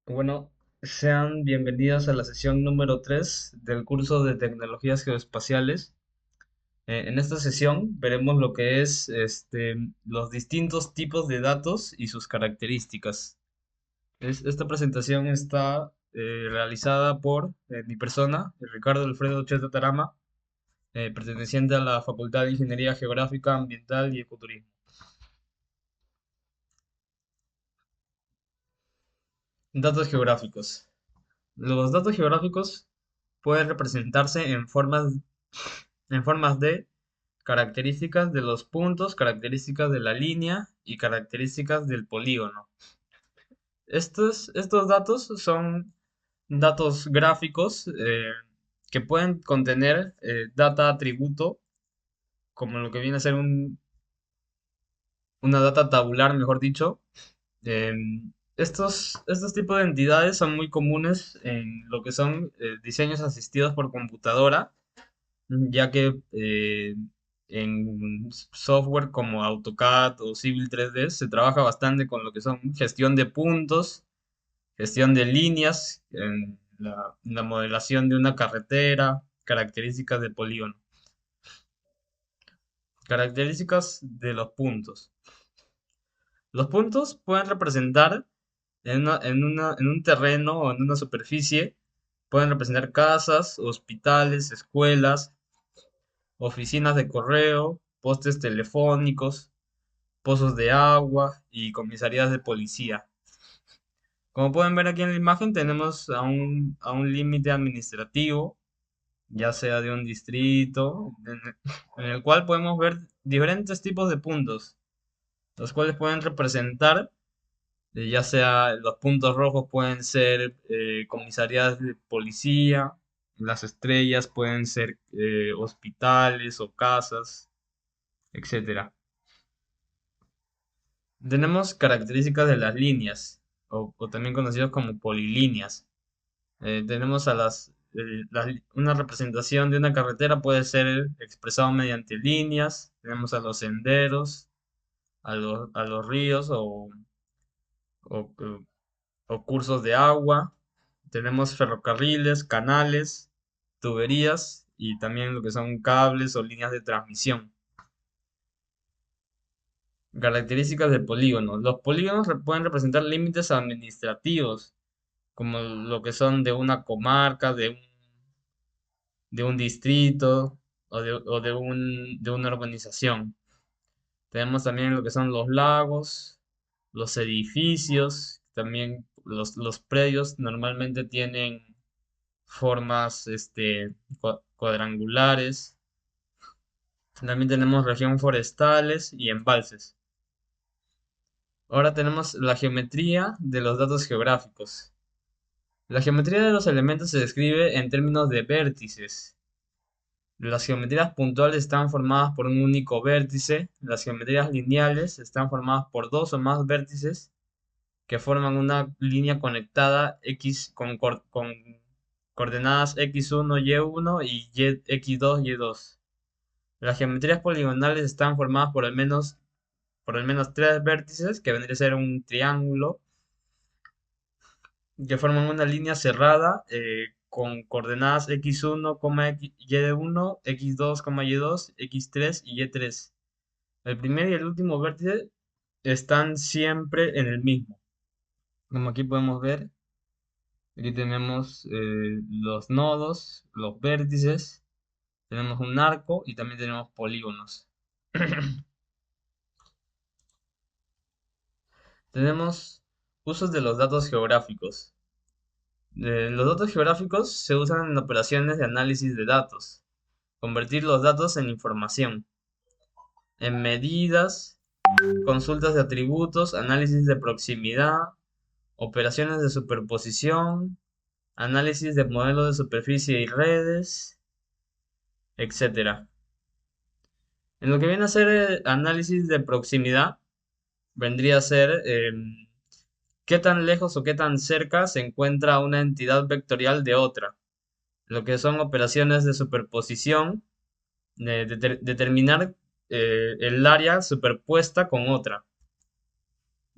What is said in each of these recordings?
Bueno, sean bienvenidos a la sesión número 3 del curso de Tecnologías Geoespaciales. En esta sesión veremos lo que es los distintos tipos de datos y sus características. Esta presentación está realizada por mi persona, Ricardo Alfredo Cheta Tarama, perteneciente a la Facultad de Ingeniería Geográfica, Ambiental y Ecoturismo. Datos geográficos. Los datos geográficos pueden representarse en formas de características de los puntos, características de la línea y características del polígono. Estos datos son datos gráficos que pueden contener data atributo, como lo que viene a ser una data tabular, mejor dicho. Estos tipos de entidades son muy comunes en lo que son diseños asistidos por computadora, ya que en software como AutoCAD o Civil 3D se trabaja bastante con lo que son gestión de puntos, gestión de líneas, en la modelación de una carretera, características de polígono, características de los puntos. Los puntos pueden representar en un terreno o en una superficie, pueden representar casas, hospitales, escuelas, oficinas de correo, postes telefónicos, pozos de agua y comisarías de policía. Como pueden ver aquí en la imagen, tenemos a un límite administrativo, ya sea de un distrito, en el cual podemos ver diferentes tipos de puntos, los cuales pueden representar, ya sea los puntos rojos pueden ser comisarías de policía, las estrellas pueden ser hospitales o casas, etcétera. Tenemos características de las líneas, o también conocidos como polilíneas. Tenemos una representación de una carretera puede ser expresado mediante líneas. Tenemos a los senderos, a los ríos o- o cursos de agua. Tenemos ferrocarriles, canales, tuberías y también lo que son cables o líneas de transmisión. Características de polígonos. Los polígonos pueden representar límites administrativos, como lo que son de una comarca, de un distrito o de una urbanización. Tenemos también lo que son los lagos, los edificios, también los predios normalmente tienen formas cuadrangulares. También tenemos región forestales y embalses. Ahora tenemos la geometría de los datos geográficos. La geometría de los elementos se describe en términos de vértices. Las geometrías puntuales están formadas por un único vértice. Las geometrías lineales están formadas por dos o más vértices que forman una línea conectada con coordenadas x1, y1 y x2, y2. Las geometrías poligonales están formadas por al menos tres vértices, que vendría a ser un triángulo, que forman una línea cerrada con coordenadas x1, y1, x2, y2, x3 y y3. El primer y el último vértice están siempre en el mismo. Como aquí podemos ver, aquí tenemos los nodos, los vértices, tenemos un arco y también tenemos polígonos. Tenemos usos de los datos geográficos. Los datos geográficos se usan en operaciones de análisis de datos, convertir los datos en información, en medidas, consultas de atributos, análisis de proximidad, operaciones de superposición, análisis de modelos de superficie y redes, etcétera. En lo que viene a ser análisis de proximidad, vendría a ser qué tan lejos o qué tan cerca se encuentra una entidad vectorial de otra. Lo que son operaciones de superposición, determinar el área superpuesta con otra.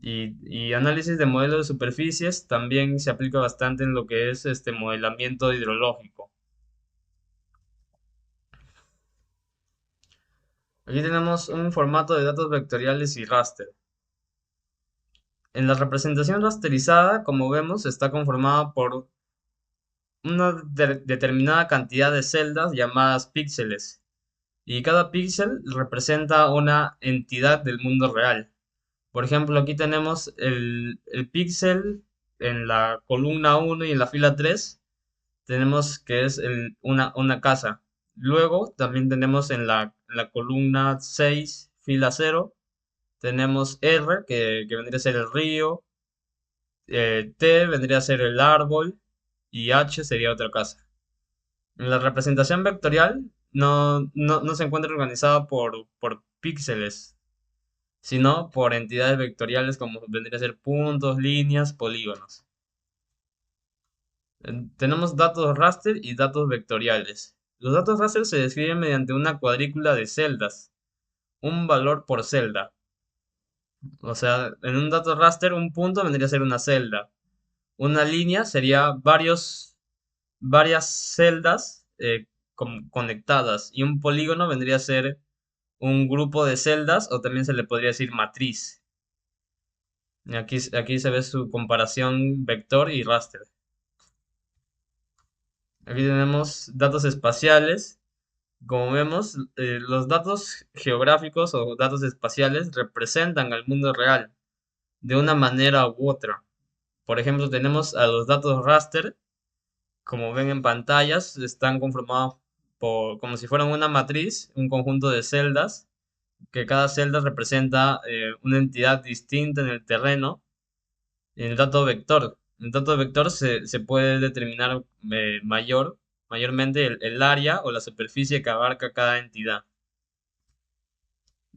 Y análisis de modelos de superficies también se aplica bastante en lo que es este modelamiento hidrológico. Aquí tenemos un formato de datos vectoriales y raster. En la representación rasterizada, como vemos, está conformada por una determinada cantidad de celdas llamadas píxeles, y cada píxel representa una entidad del mundo real. Por ejemplo, aquí tenemos el píxel en la columna 1 y en la fila 3 tenemos que es una casa. Luego también tenemos en la columna 6 fila 0, tenemos R, que vendría a ser el río, T vendría a ser el árbol y H sería otra casa. En la representación vectorial no se encuentra organizada por píxeles, sino por entidades vectoriales como vendría a ser puntos, líneas, polígonos. Tenemos datos raster y datos vectoriales. Los datos raster se describen mediante una cuadrícula de celdas, un valor por celda. O sea, en un dato raster un punto vendría a ser una celda. Una línea sería varias celdas conectadas, y un polígono vendría a ser un grupo de celdas, o también se le podría decir matriz. Y aquí se ve su comparación vector y raster. Aquí tenemos datos espaciales. Como vemos, los datos geográficos o datos espaciales representan al mundo real de una manera u otra. Por ejemplo, tenemos a los datos raster, como ven en pantallas, están conformados por, como si fueran una matriz, un conjunto de celdas, que cada celda representa una entidad distinta en el terreno. En el dato vector se puede determinar mayormente el área o la superficie que abarca cada entidad.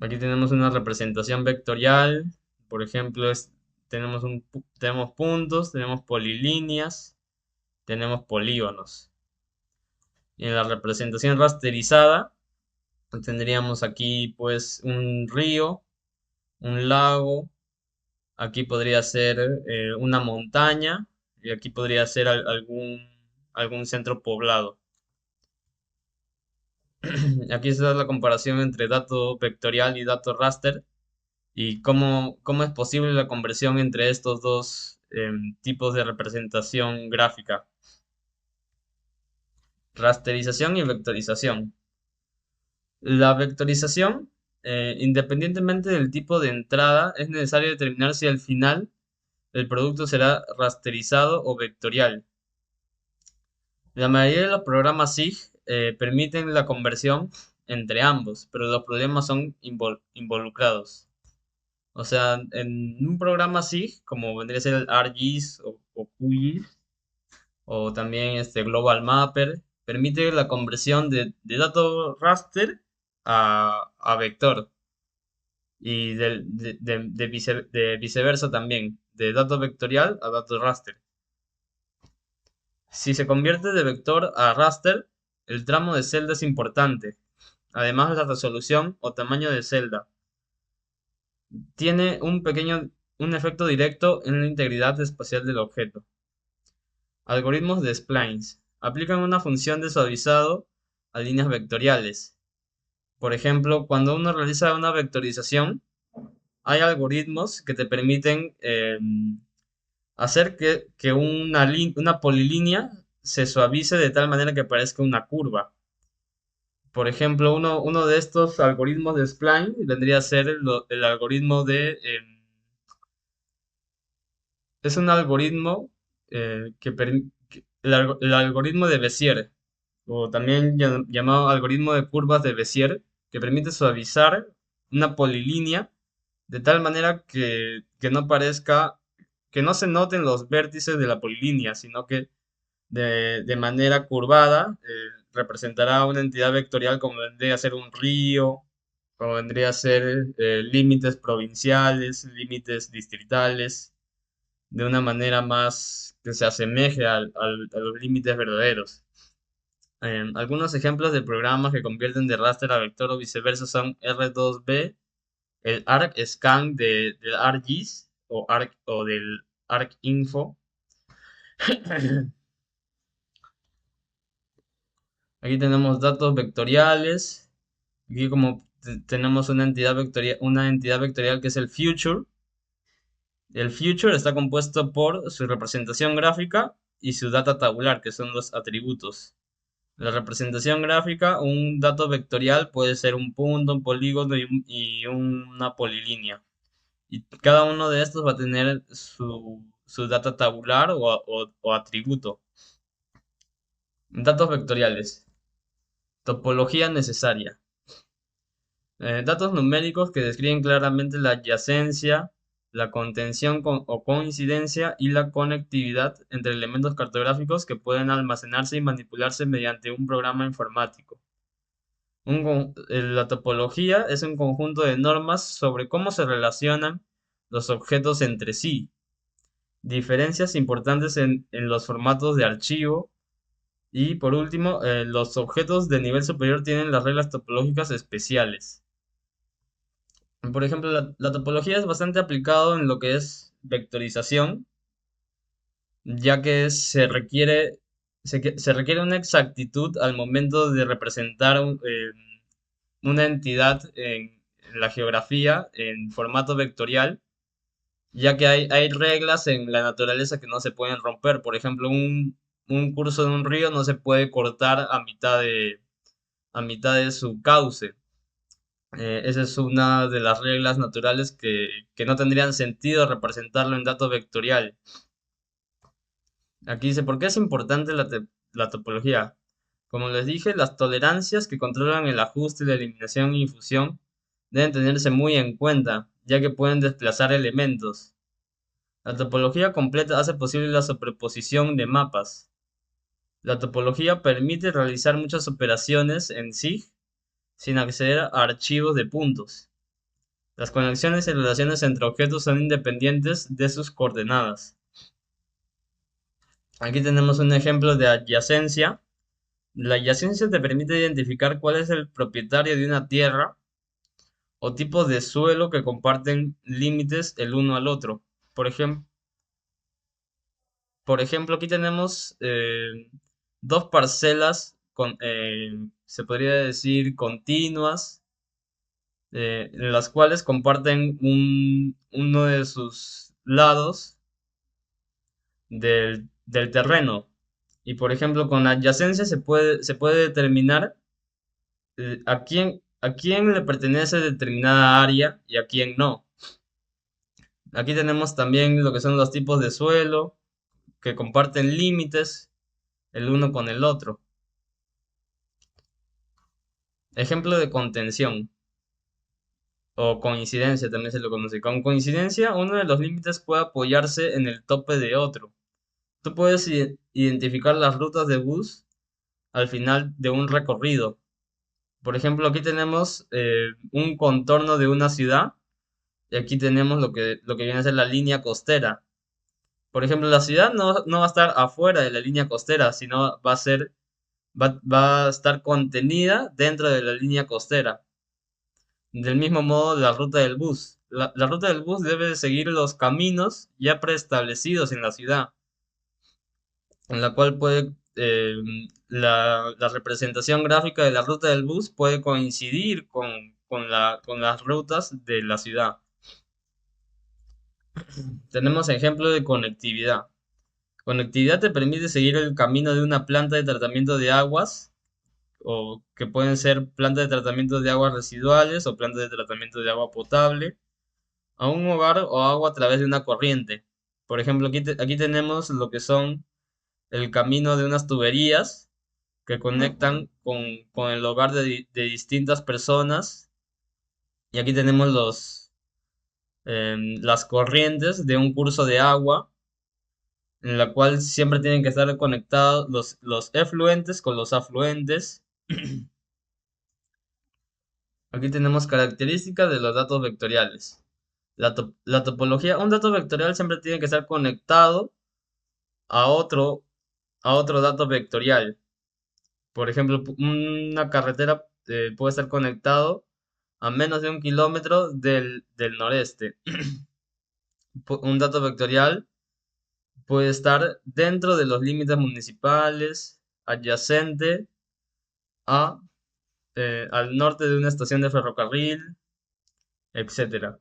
Aquí tenemos una representación vectorial. Por ejemplo, tenemos puntos, tenemos polilíneas, tenemos polígonos. Y en la representación rasterizada tendríamos aquí pues un río, un lago, aquí podría ser una montaña, y aquí podría ser algún centro poblado. Aquí está la comparación entre dato vectorial y dato raster, y cómo es posible la conversión entre estos dos tipos de representación gráfica: rasterización y vectorización. La vectorización, independientemente del tipo de entrada, es necesario determinar si al final el producto será rasterizado o vectorial. La mayoría de los programas SIG permiten la conversión entre ambos, pero los problemas son involucrados. O sea, en un programa SIG, como vendría a ser el ArcGIS o QGIS, o también este Global Mapper, permite la conversión de dato raster a vector, y de viceversa también, de dato vectorial a dato raster. Si se convierte de vector a raster, el tramo de celda es importante. Además, la resolución o tamaño de celda tiene un efecto directo en la integridad espacial del objeto. Algoritmos de splines aplican una función de suavizado a líneas vectoriales. Por ejemplo, cuando uno realiza una vectorización, hay algoritmos que te permiten hacer que una polilínea se suavice de tal manera que parezca una curva. Por ejemplo, uno de estos algoritmos de spline vendría a ser el algoritmo es un algoritmo el algoritmo de Bézier, o también llamado algoritmo de curvas de Bézier, que permite suavizar una polilínea de tal manera que no parezca, que no se noten los vértices de la polilínea, sino que de manera curvada representará una entidad vectorial, como vendría a ser un río, como vendría a ser límites provinciales, límites distritales, de una manera más que se asemeje a los límites verdaderos. Algunos ejemplos de programas que convierten de raster a vector o viceversa son R2B, el ArcScan del ArcGIS, o del ArcInfo. Aquí tenemos datos vectoriales. Aquí como tenemos una entidad vectorial que es el future. El future está compuesto por su representación gráfica y su data tabular, que son los atributos. La representación gráfica, un dato vectorial puede ser un punto, un polígono y una polilínea. Y cada uno de estos va a tener su data tabular o atributo. Datos vectoriales. Topología necesaria. Datos numéricos que describen claramente la adyacencia, la contención o coincidencia y la conectividad entre elementos cartográficos que pueden almacenarse y manipularse mediante un programa informático. La topología es un conjunto de normas sobre cómo se relacionan los objetos entre sí. Diferencias importantes en los formatos de archivo. Y por último, los objetos de nivel superior tienen las reglas topológicas especiales. Por ejemplo, la topología es bastante aplicado en lo que es vectorización, ya que se requiere una exactitud al momento de representar una entidad en la geografía en formato vectorial, ya que hay reglas en la naturaleza que no se pueden romper. Por ejemplo, un curso de un río no se puede cortar a mitad de su cauce. Esa es una de las reglas naturales que no tendrían sentido representarlo en dato vectorial. Aquí dice, ¿por qué es importante la topología? Como les dije, las tolerancias que controlan el ajuste, la eliminación y fusión deben tenerse muy en cuenta, ya que pueden desplazar elementos. La topología completa hace posible la superposición de mapas. La topología permite realizar muchas operaciones en SIG sin acceder a archivos de puntos. Las conexiones y relaciones entre objetos son independientes de sus coordenadas. Aquí tenemos un ejemplo de adyacencia. La adyacencia te permite identificar cuál es el propietario de una tierra o tipos de suelo que comparten límites el uno al otro. Por ejemplo, aquí tenemos dos parcelas se podría decir continuas, en las cuales comparten uno de sus lados del terreno. Y por ejemplo, con la adyacencia se puede determinar a quién le pertenece determinada área y a quién no. Aquí tenemos también lo que son los tipos de suelo que comparten límites el uno con el otro. Ejemplo de contención o coincidencia también se lo conoce. Con coincidencia, uno de los límites puede apoyarse en el tope de otro. Tú puedes identificar las rutas de bus al final de un recorrido. Por ejemplo, aquí tenemos un contorno de una ciudad y aquí tenemos lo que viene a ser la línea costera. Por ejemplo, la ciudad no va a estar afuera de la línea costera, sino va a estar contenida dentro de la línea costera. Del mismo modo, la ruta del bus. La ruta del bus debe seguir los caminos ya preestablecidos en la ciudad, en la cual la representación gráfica de la ruta del bus puede coincidir con las rutas de la ciudad. Tenemos ejemplo de conectividad. Conectividad te permite seguir el camino de una planta de tratamiento de aguas, o que pueden ser plantas de tratamiento de aguas residuales o plantas de tratamiento de agua potable, a un hogar o agua a través de una corriente. Por ejemplo, aquí tenemos lo que son el camino de unas tuberías que conectan con el hogar de distintas personas. Y aquí tenemos las corrientes de un curso de agua, en la cual siempre tienen que estar conectados los efluentes con los afluentes. Aquí tenemos características de los datos vectoriales. La topología, un dato vectorial siempre tiene que estar conectado a otro, a otro dato vectorial. Por ejemplo, una carretera puede estar conectado a menos de 1 kilómetro del noreste. Un dato vectorial puede estar dentro de los límites municipales, adyacente a, al norte de una estación de ferrocarril, etcétera.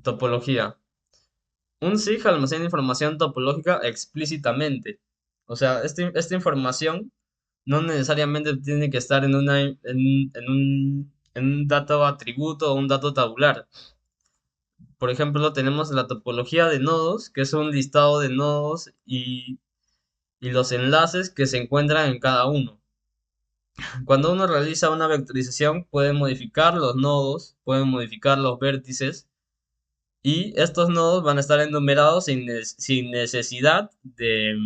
Topología. Un SIG almacena información topológica explícitamente. O sea, esta información no necesariamente tiene que estar en un dato atributo o un dato tabular. Por ejemplo, tenemos la topología de nodos, que es un listado de nodos y los enlaces que se encuentran en cada uno. Cuando uno realiza una vectorización, puede modificar los nodos, puede modificar los vértices, y estos nodos van a estar enumerados sin necesidad de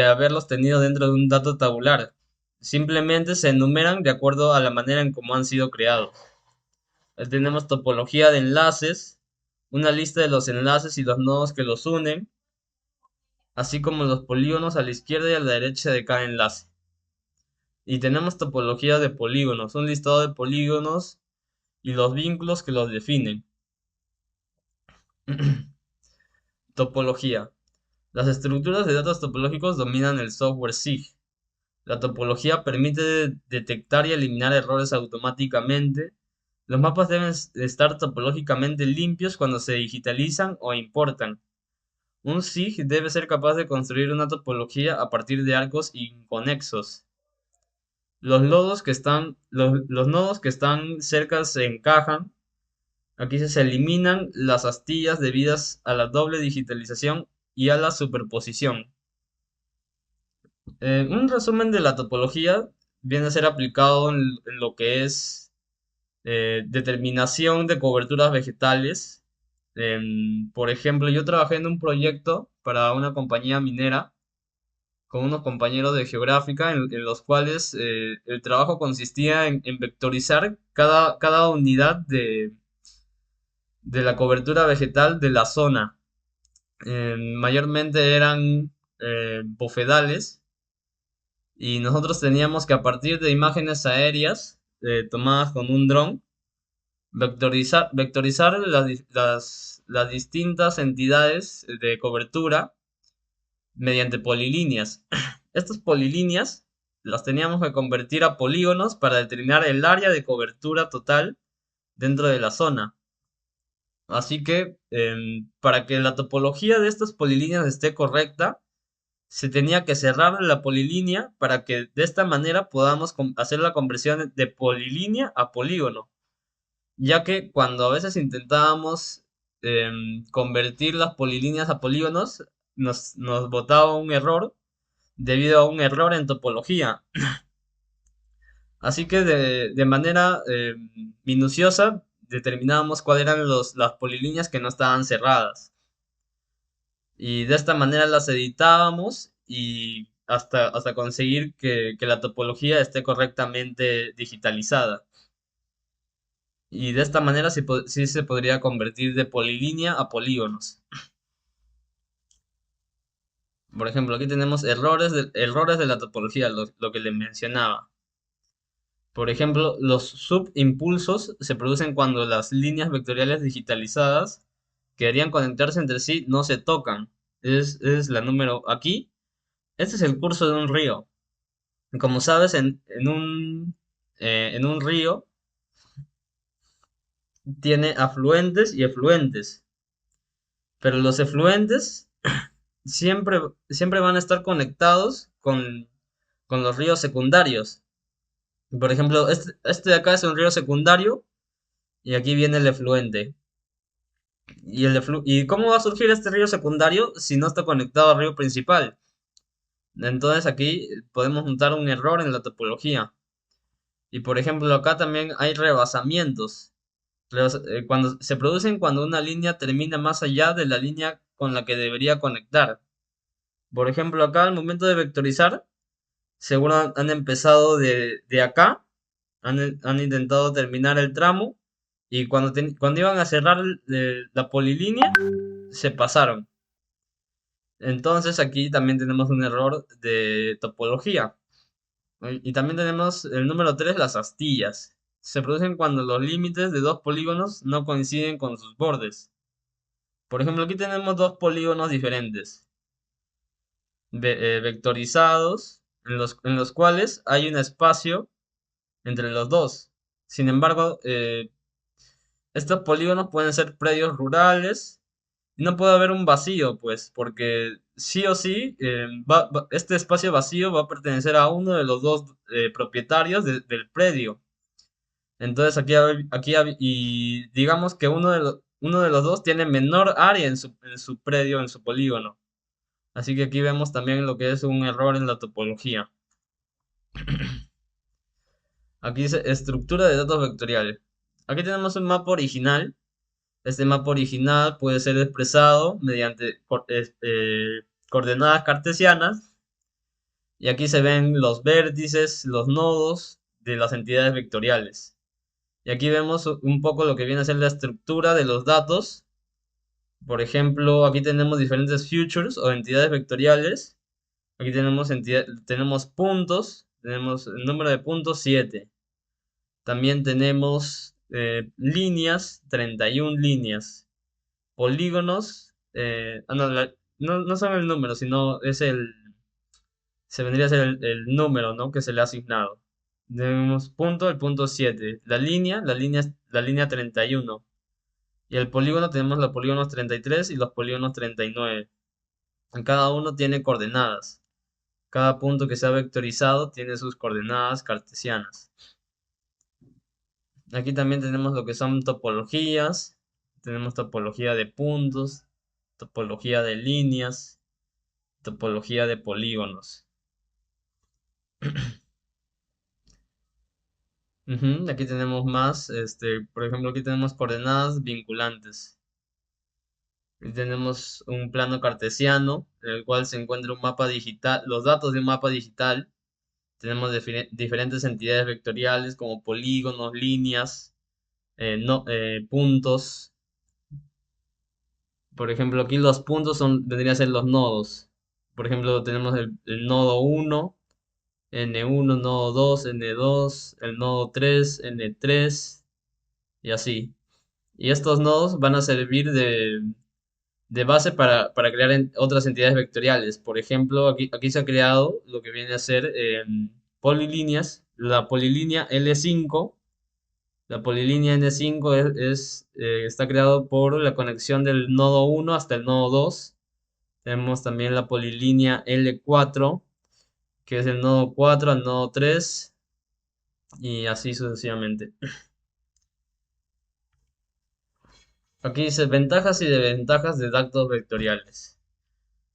haberlos tenido dentro de un dato tabular. Simplemente se enumeran de acuerdo a la manera en cómo han sido creados. Tenemos topología de enlaces, una lista de los enlaces y los nodos que los unen, así como los polígonos a la izquierda y a la derecha de cada enlace. Y tenemos topología de polígonos, un listado de polígonos y los vínculos que los definen. Topología. Las estructuras de datos topológicos dominan el software SIG. La topología permite detectar y eliminar errores automáticamente. Los mapas deben estar topológicamente limpios cuando se digitalizan o importan. Un SIG debe ser capaz de construir una topología a partir de arcos inconexos. Los nodos que están cerca se encajan. Aquí se eliminan las astillas debidas a la doble digitalización y a la superposición. Un resumen de la topología viene a ser aplicado en lo que es determinación de coberturas vegetales. Por ejemplo, yo trabajé en un proyecto para una compañía minera con unos compañeros de geográfica en los cuales el trabajo consistía en vectorizar cada unidad de la cobertura vegetal de la zona. Mayormente eran bofedales y nosotros teníamos que a partir de imágenes aéreas tomadas con un dron, vectorizar las distintas entidades de cobertura mediante polilíneas. Estas polilíneas las teníamos que convertir a polígonos para determinar el área de cobertura total dentro de la zona. Así que para que la topología de estas polilíneas esté correcta, se tenía que cerrar la polilínea para que de esta manera podamos hacer la conversión de polilínea a polígono. Ya que cuando a veces intentábamos convertir las polilíneas a polígonos, nos botaba un error debido a un error en topología. Así que de manera minuciosa determinábamos cuáles eran las polilíneas que no estaban cerradas. Y de esta manera las editábamos y hasta conseguir que la topología esté correctamente digitalizada. Y de esta manera sí se podría convertir de polilínea a polígonos. Por ejemplo, aquí tenemos errores de la topología, lo que les mencionaba. Por ejemplo, los subimpulsos se producen cuando las líneas vectoriales digitalizadas que deberían conectarse entre sí no se tocan. Es la número aquí. Este es el curso de un río. Como sabes, en un río tiene afluentes y efluentes. Pero los efluentes siempre van a estar conectados con los ríos secundarios. Por ejemplo, este de acá es un río secundario y aquí viene el efluente. ¿Y cómo va a surgir este río secundario si no está conectado al río principal? Entonces aquí podemos notar un error en la topología. Y por ejemplo, acá también hay rebasamientos. Cuando se producen cuando una línea termina más allá de la línea con la que debería conectar. Por ejemplo, acá al momento de vectorizar, seguro han empezado de acá, han intentado terminar el tramo y cuando iban a cerrar la polilínea, se pasaron. Entonces aquí también tenemos un error de topología. Y también tenemos el número 3, las astillas. se producen cuando los límites de dos polígonos no coinciden con sus bordes. Por ejemplo, aquí tenemos dos polígonos diferentes, vectorizados, en los cuales hay un espacio entre los dos. Sin embargo, estos polígonos pueden ser predios rurales y no puede haber un vacío, pues, porque sí o sí, este espacio vacío va a pertenecer a uno de los dos propietarios del predio. Entonces y digamos que uno de los dos tiene menor área en su predio, en su polígono. Así que aquí vemos también lo que es un error en la topología. Aquí dice estructura de datos vectoriales. Aquí tenemos un mapa original. Este mapa original puede ser expresado mediante coordenadas cartesianas. Y aquí se ven los vértices, los nodos de las entidades vectoriales. Y aquí vemos un poco lo que viene a ser la estructura de los datos. Por ejemplo, aquí tenemos diferentes futures o entidades vectoriales. Aquí tenemos puntos, tenemos el número de puntos 7. También tenemos líneas, 31 líneas. Polígonos, no son el número, sino se vendría a ser número, ¿no? Que se le ha asignado. Tenemos punto, el punto 7. La línea 31. Y el polígono tenemos los polígonos 33 y los polígonos 39. En cada uno tiene coordenadas. Cada punto que sea vectorizado tiene sus coordenadas cartesianas. Aquí también tenemos lo que son topologías. Tenemos topología de puntos, topología de líneas, topología de polígonos. Aquí tenemos más, por ejemplo, aquí tenemos coordenadas vinculantes. Aquí tenemos un plano cartesiano en el cual se encuentra un mapa digital, los datos de un mapa digital. Tenemos diferentes entidades vectoriales como polígonos, líneas, puntos. Por ejemplo, aquí los puntos vendrían a ser los nodos. Por ejemplo, tenemos el nodo 1, N1, nodo 2, N2, el nodo 3, N3 y así. Y estos nodos van a servir de base para crear otras entidades vectoriales. Por ejemplo, aquí se ha creado lo que viene a ser polilíneas. La polilínea L5. La polilínea N5 está creado por la conexión del nodo 1 hasta el nodo 2. Tenemos también la polilínea L4, que es el nodo 4 al nodo 3, y así sucesivamente. Aquí dice ventajas y desventajas de datos vectoriales.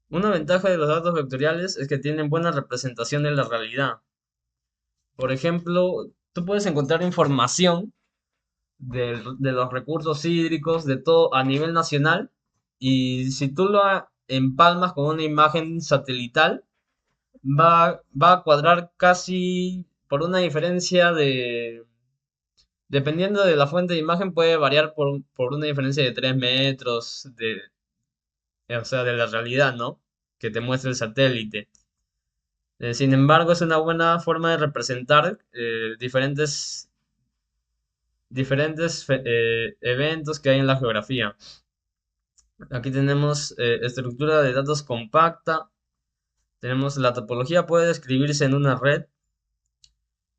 Una ventaja de los datos vectoriales es que tienen buena representación de la realidad. Por ejemplo, tú puedes encontrar información de los recursos hídricos, de todo a nivel nacional, y si tú lo empalmas con una imagen satelital, va a cuadrar casi por una diferencia dependiendo de la fuente de imagen, puede variar por una diferencia de 3 metros, o sea, de la realidad, ¿no? Que te muestra el satélite. Sin embargo, es una buena forma de representar diferentes eventos que hay en la geografía. Aquí tenemos estructura de datos compacta. Tenemos la topología puede describirse en una red.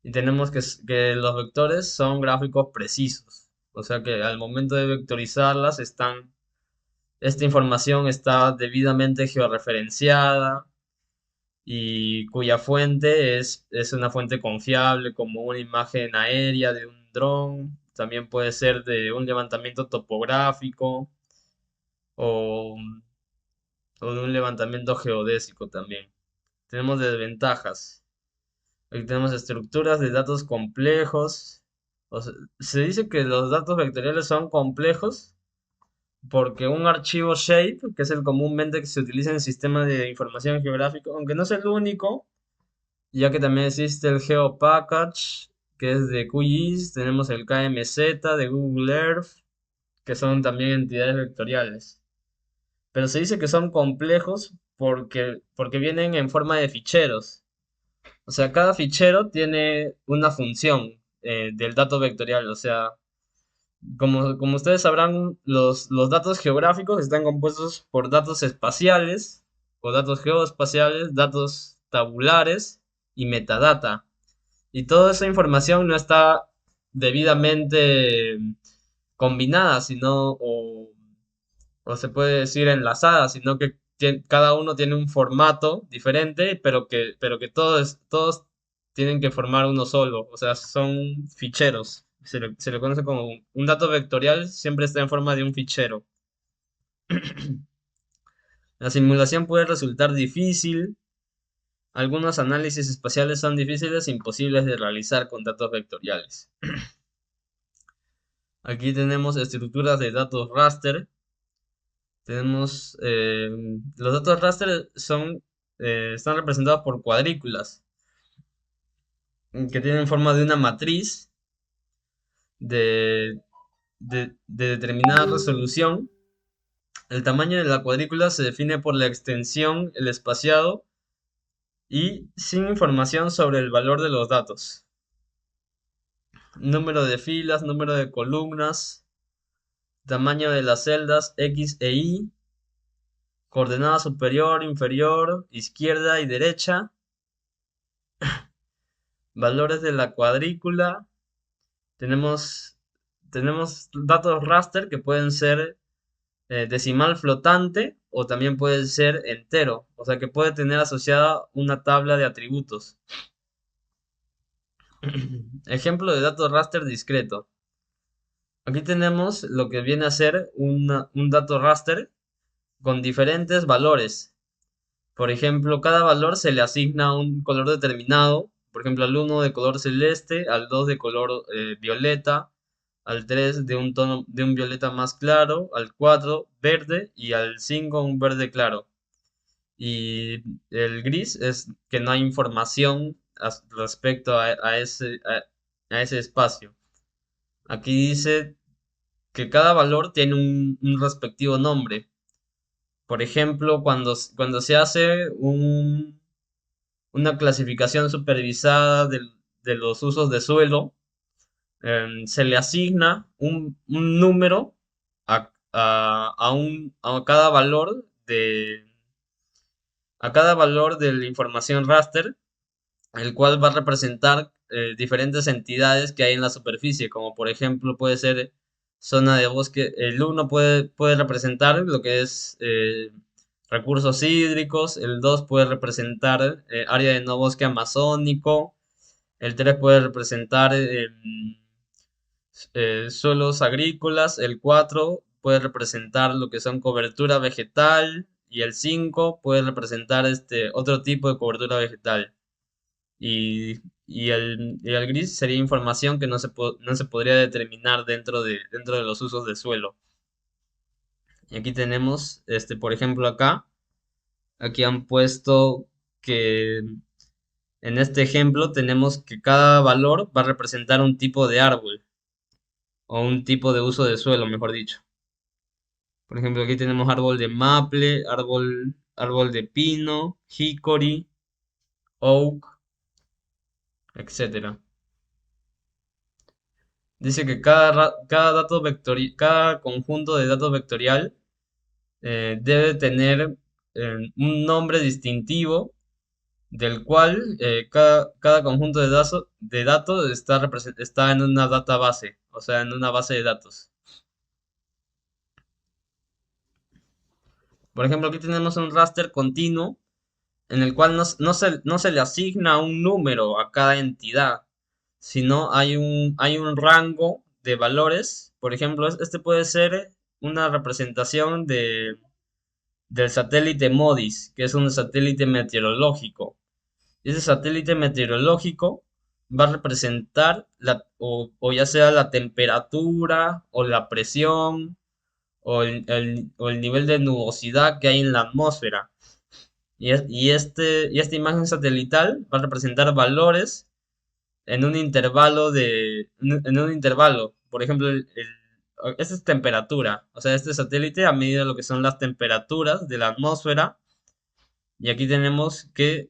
Y tenemos que los vectores son gráficos precisos. O sea que al momento de vectorizarlas esta información está debidamente georreferenciada y cuya fuente es una fuente confiable como una imagen aérea de un dron. También puede ser de un levantamiento topográfico o, o de un levantamiento geodésico también. Tenemos desventajas. Aquí tenemos estructuras de datos complejos. O sea, se dice que los datos vectoriales son complejos porque un archivo shape, que es el comúnmente que se utiliza en sistemas de información geográfico, aunque no es el único, ya que también existe el GeoPackage, que es de QGIS, tenemos el KMZ de Google Earth, que son también entidades vectoriales. Pero se dice que son complejos porque vienen en forma de ficheros. O sea, cada fichero tiene una función. del dato vectorial. O sea, como ustedes sabrán, los datos geográficos están compuestos por datos espaciales o datos geoespaciales, datos tabulares y metadata. Y toda esa información no está debidamente combinada, o se puede decir enlazada, sino que cada uno tiene un formato diferente, pero que todos tienen que formar uno solo. O sea, son ficheros. Se le conoce como un dato vectorial, siempre está en forma de un fichero. La simulación puede resultar difícil. Algunos análisis espaciales son difíciles e imposibles de realizar con datos vectoriales. Aquí tenemos estructuras de datos raster. Tenemos los datos raster están representados por cuadrículas que tienen forma de una matriz de, de determinada resolución. El tamaño de la cuadrícula se define por la extensión, el espaciado y sin información sobre el valor de los datos. Número de filas, número de columnas, tamaño de las celdas X e Y, coordenada superior, inferior, izquierda y derecha, valores de la cuadrícula. Tenemos, tenemos datos raster que pueden ser decimal flotante o también puede ser entero, o sea que puede tener asociada una tabla de atributos. Ejemplo de dato raster discreto. Aquí tenemos lo que viene a ser un dato raster con diferentes valores. Por ejemplo, cada valor se le asigna un color determinado. Por ejemplo, al 1 de color celeste, al 2 de color violeta, al 3 de un violeta más claro, al 4 verde y al 5 un verde claro. Y el gris es que no hay información respecto a ese espacio. Aquí dice que cada valor tiene un respectivo nombre. Por ejemplo, cuando se hace una clasificación supervisada de los usos de suelo, se le asigna un número a cada valor de la información raster, el cual va a representar diferentes entidades que hay en la superficie, como por ejemplo puede ser zona de bosque. El 1 puede representar lo que es recursos hídricos, el 2 puede representar área de no bosque amazónico, el 3 puede representar suelos agrícolas, el 4 puede representar lo que son cobertura vegetal y el 5 puede representar otro tipo de cobertura vegetal. Y el gris sería información que no se podría determinar dentro de los usos de suelo. Y aquí tenemos, por ejemplo, aquí han puesto que en este ejemplo tenemos que cada valor va a representar un tipo de árbol o un tipo de uso de suelo, mejor dicho. Por ejemplo, aquí tenemos árbol de maple, árbol de pino, hickory, oak, etcétera. Dice que cada conjunto de datos vectorial debe tener un nombre distintivo del cual cada conjunto de datos está en una database, o sea, en una base de datos. Por ejemplo, aquí tenemos un raster continuo en el cual no se le asigna un número a cada entidad, sino hay un rango de valores. Por ejemplo, este puede ser una representación del satélite MODIS, que es un satélite meteorológico. Ese satélite meteorológico va a representar o ya sea la temperatura o la presión o el nivel de nubosidad que hay en la atmósfera. Y esta imagen satelital va a representar valores en un intervalo. Por ejemplo, esta es temperatura. O sea, este satélite ha medido lo que son las temperaturas de la atmósfera. Y aquí tenemos que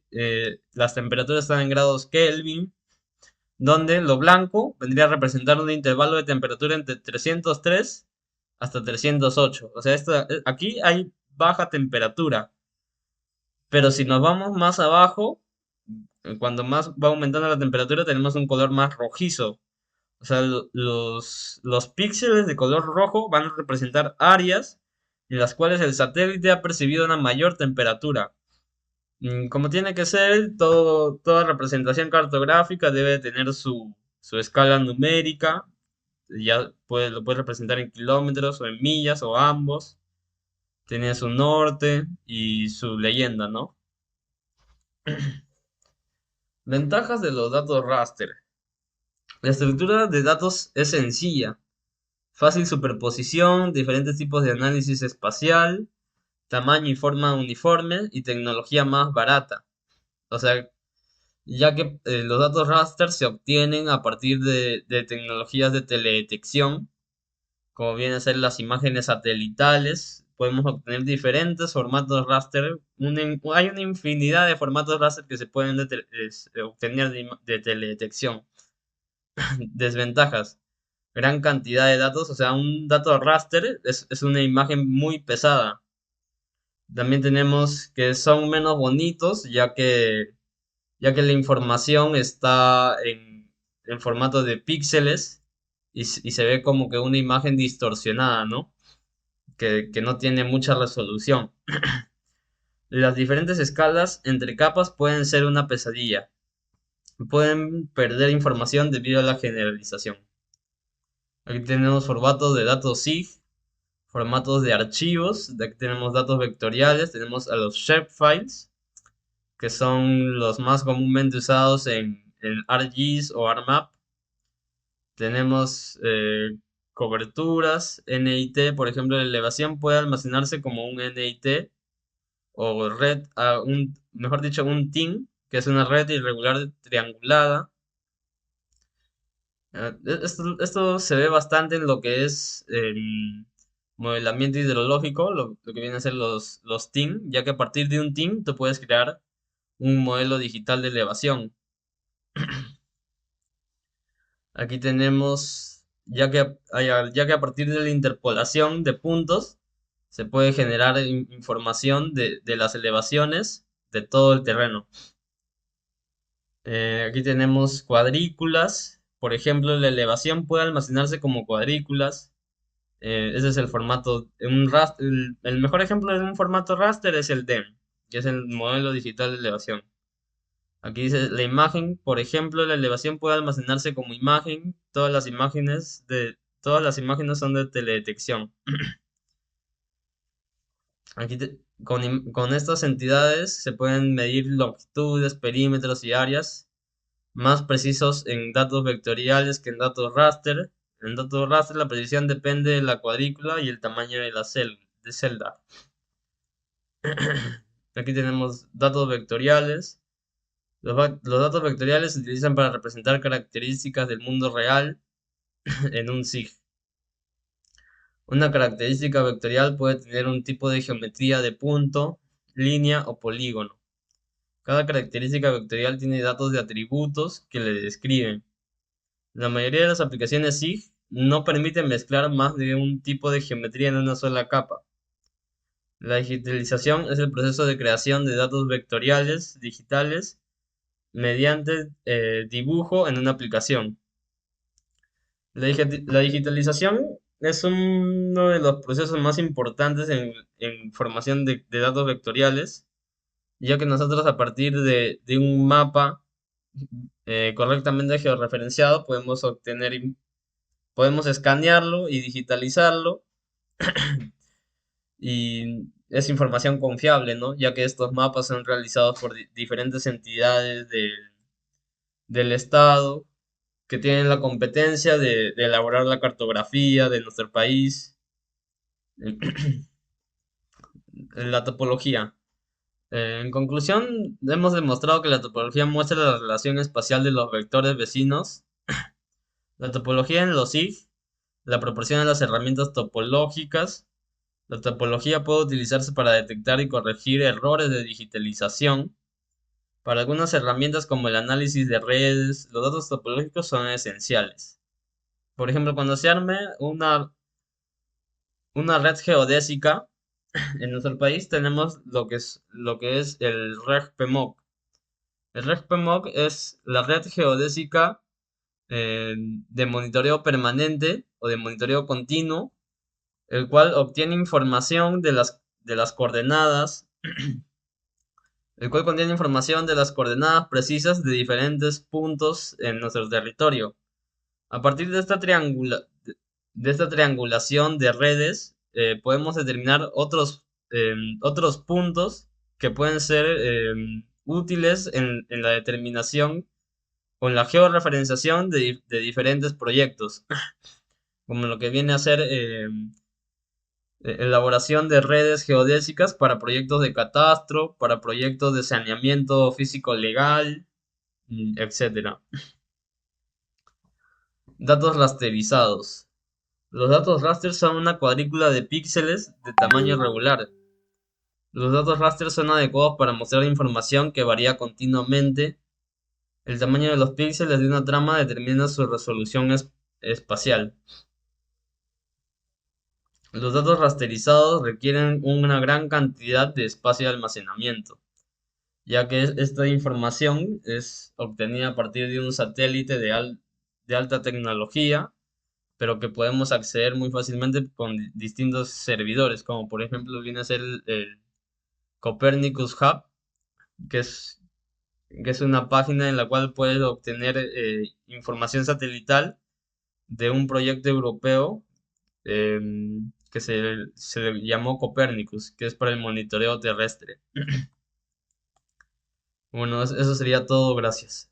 las temperaturas están en grados Kelvin. donde lo blanco vendría a representar un intervalo de temperatura entre 303 hasta 308. O sea, aquí hay baja temperatura, pero si nos vamos más abajo, cuando más va aumentando la temperatura, tenemos un color más rojizo. O sea, los píxeles de color rojo van a representar áreas en las cuales el satélite ha percibido una mayor temperatura. Como tiene que ser, toda representación cartográfica debe tener su escala numérica. Ya lo puede representar en kilómetros o en millas o ambos. Tiene su norte y su leyenda, ¿no? Ventajas de los datos raster. La estructura de datos es sencilla, fácil superposición, diferentes tipos de análisis espacial, tamaño y forma uniforme y tecnología más barata. O sea, ya que los datos raster se obtienen a partir de tecnologías de teledetección, como vienen a ser las imágenes satelitales. Podemos obtener diferentes formatos raster. Hay una infinidad de formatos raster que se pueden obtener de teledetección. Desventajas: gran cantidad de datos, o sea, un dato raster es una imagen muy pesada. También tenemos que son menos bonitos, ya que la información está en formato de píxeles y se ve como que una imagen distorsionada, ¿no? Que no tiene mucha resolución. Las diferentes escalas entre capas pueden ser una pesadilla. Pueden perder información debido a la generalización. Aquí tenemos formatos de datos SIG, formatos de archivos. Aquí tenemos datos vectoriales, tenemos a los shapefiles, que son los más comúnmente usados en ArcGIS o ArcMap. Tenemos coberturas, NIT, por ejemplo, la elevación puede almacenarse como un NIT o red, mejor dicho, un TIN, que es una red irregular triangulada. Esto se ve bastante en lo que es el modelamiento hidrológico, lo que vienen a ser los TIN, ya que a partir de un TIN tú puedes crear un modelo digital de elevación. Aquí tenemos, ya que a partir de la interpolación de puntos se puede generar información de las elevaciones de todo el terreno. Aquí tenemos cuadrículas. Por ejemplo, la elevación puede almacenarse como cuadrículas. Ese es el formato. El mejor ejemplo de un formato raster es el DEM, que es el modelo digital de elevación. Aquí dice la imagen, por ejemplo, la elevación puede almacenarse como imagen. Todas las imágenes son de teledetección. Aquí con estas entidades se pueden medir longitudes, perímetros y áreas más precisos en datos vectoriales que en datos raster. En datos raster la precisión depende de la cuadrícula y el tamaño de la celda. Aquí tenemos datos vectoriales. Los datos vectoriales se utilizan para representar características del mundo real en un SIG. Una característica vectorial puede tener un tipo de geometría de punto, línea o polígono. Cada característica vectorial tiene datos de atributos que le describen. La mayoría de las aplicaciones SIG no permiten mezclar más de un tipo de geometría en una sola capa. La digitalización es el proceso de creación de datos vectoriales digitales mediante dibujo en una aplicación. La digitalización es uno de los procesos más importantes en formación de datos vectoriales, ya que nosotros a partir de un mapa correctamente georreferenciado podemos escanearlo y digitalizarlo, y es información confiable, ¿no? Ya que estos mapas son realizados por diferentes entidades del Estado que tienen la competencia de elaborar la cartografía de nuestro país. La topología. En conclusión, hemos demostrado que la topología muestra la relación espacial de los vectores vecinos. La topología en los SIG la proporciona las herramientas topológicas. La topología puede utilizarse para detectar y corregir errores de digitalización, Para algunas herramientas como el análisis de redes, los datos topológicos son esenciales. Por ejemplo, cuando se arme una red geodésica, en nuestro país tenemos lo que es el RegPMOC. El RegPMOC es la red geodésica de monitoreo permanente o de monitoreo continuo, el cual obtiene información de las coordenadas, el cual contiene información de las coordenadas precisas de diferentes puntos en nuestro territorio. A partir de esta triangulación de redes, podemos determinar otros puntos que pueden ser útiles en la determinación o en la georreferenciación de diferentes proyectos, como lo que viene a ser elaboración de redes geodésicas para proyectos de catastro, para proyectos de saneamiento físico legal, etcétera. Datos rasterizados. Los datos raster son una cuadrícula de píxeles de tamaño regular. Los datos raster son adecuados para mostrar información que varía continuamente. El tamaño de los píxeles de una trama determina su resolución espacial. Los datos rasterizados requieren una gran cantidad de espacio de almacenamiento, ya que esta información es obtenida a partir de un satélite de alta tecnología, pero que podemos acceder muy fácilmente con distintos servidores, como por ejemplo viene a ser el Copernicus Hub, que es, que es una página en la cual puedes obtener información satelital de un proyecto europeo que se le llamó Copernicus, que es para el monitoreo terrestre. Bueno, eso sería todo, gracias.